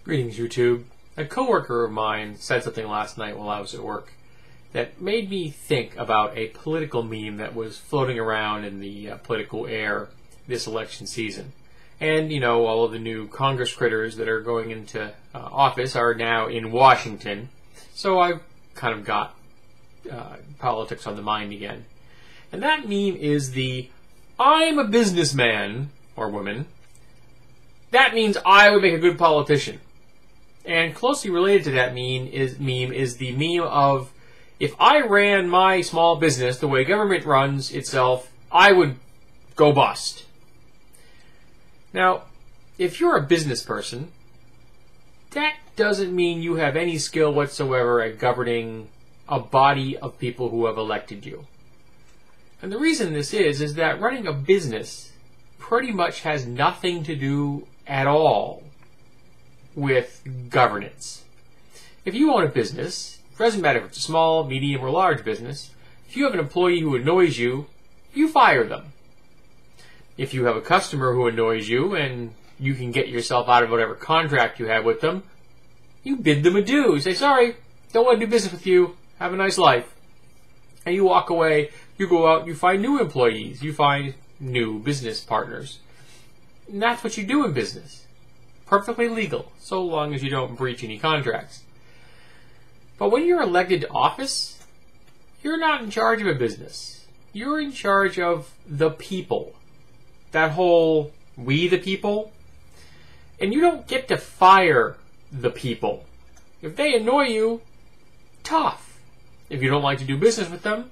Greetings, YouTube. A coworker of mine said something last night while I was at work that made me think about a political meme that was floating around in the political air this election season. And, you know, all of the new Congress critters that are going into office are now in Washington. So I've kind of got politics on the mind again. And that meme is the "I'm a businessman" or woman. That means I would make a good politician. And closely related to that meme is the meme of, if I ran my small business the way government runs itself, I would go bust. Now, if you're a business person, that doesn't mean you have any skill whatsoever at governing a body of people who have elected you. And the reason this is that running a business pretty much has nothing to do at all with governance. If you own a business, it doesn't matter if it's a small, medium, or large business, if you have an employee who annoys you, you fire them. If you have a customer who annoys you and you can get yourself out of whatever contract you have with them, you bid them adieu. You say, sorry, don't want to do business with you, have a nice life. And you walk away, you go out, you find new employees, you find new business partners. And that's what you do in business. Perfectly legal, so long as you don't breach any contracts. But when you're elected to office, you're not in charge of a business. You're in charge of the people. That whole "we the people." And you don't get to fire the people. If they annoy you, tough. If you don't like to do business with them,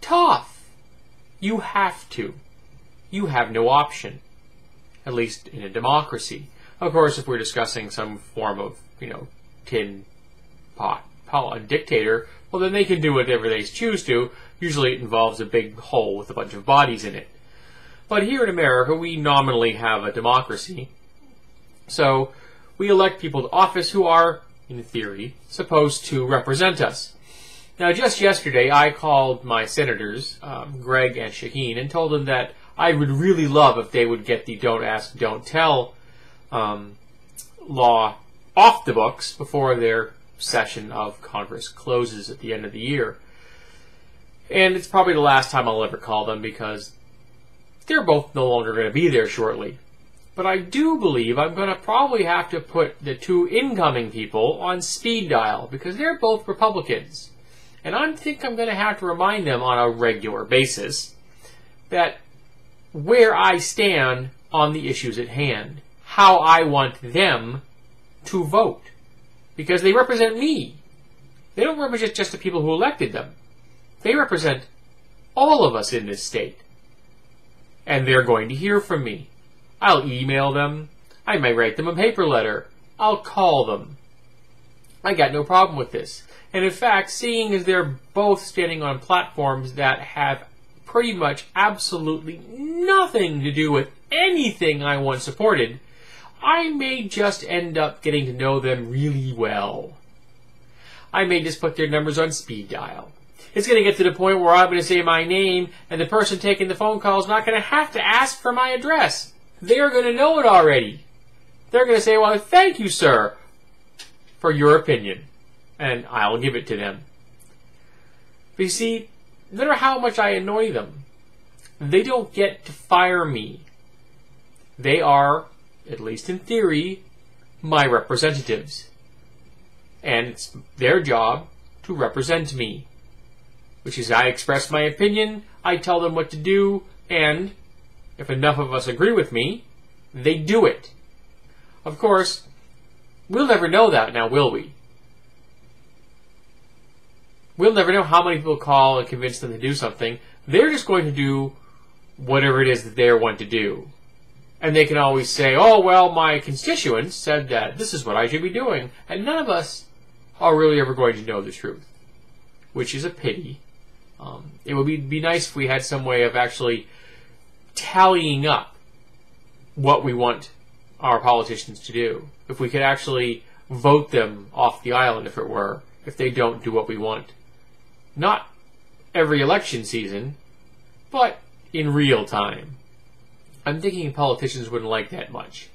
tough. You have to. You have no option. At least in a democracy. Of course, if we're discussing some form of, tin pot a dictator, well, then they can do whatever they choose to. Usually it involves a big hole with a bunch of bodies in it. But here in America, we nominally have a democracy. So we elect people to office who are, in theory, supposed to represent us. Now, just yesterday, I called my senators, Greg and Shaheen, and told them that I would really love if they would get the "Don't Ask, Don't Tell" law off the books before their session of Congress closes at the end of the year. And it's probably the last time I'll ever call them because they're both no longer going to be there shortly. But I do believe I'm going to probably have to put the two incoming people on speed dial because they're both Republicans. And I think I'm going to have to remind them on a regular basis that where I stand on the issues at hand, how I want them to vote. Because they represent me. They don't represent just the people who elected them. They represent all of us in this state. And they're going to hear from me. I'll email them. I may write them a paper letter. I'll call them. I got no problem with this. And in fact, seeing as they're both standing on platforms that have pretty much absolutely nothing to do with anything I once supported, I may just end up getting to know them really well. I may just put their numbers on speed dial. It's going to get to the point where I'm going to say my name, and the person taking the phone call is not going to have to ask for my address. They're going to know it already. They're going to say, well, thank you, sir, for your opinion. And I'll give it to them. But you see, no matter how much I annoy them, they don't get to fire me. They are, at least in theory, my representatives. And it's their job to represent me. Which is, I express my opinion, I tell them what to do, and if enough of us agree with me, they do it. Of course, we'll never know that now, will we? We'll never know how many people call and convince them to do something. They're just going to do whatever it is that they want to do. And they can always say, oh, well, my constituents said that this is what I should be doing. And none of us are really ever going to know the truth, which is a pity. It would be nice if we had some way of actually tallying up what we want our politicians to do. If we could actually vote them off the island, if it were, if they don't do what we want. Not every election season, but in real time. I'm thinking politicians wouldn't like that much.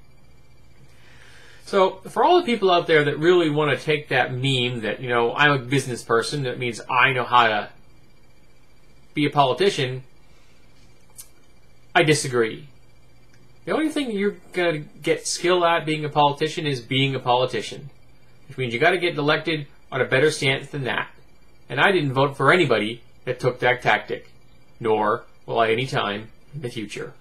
So for all the people out there that really want to take that meme that, I'm a business person, that means I know how to be a politician, I disagree. The only thing you're going to get skill at being a politician is being a politician, which means you got to get elected on a better stance than that. And I didn't vote for anybody that took that tactic, nor will I any time in the future.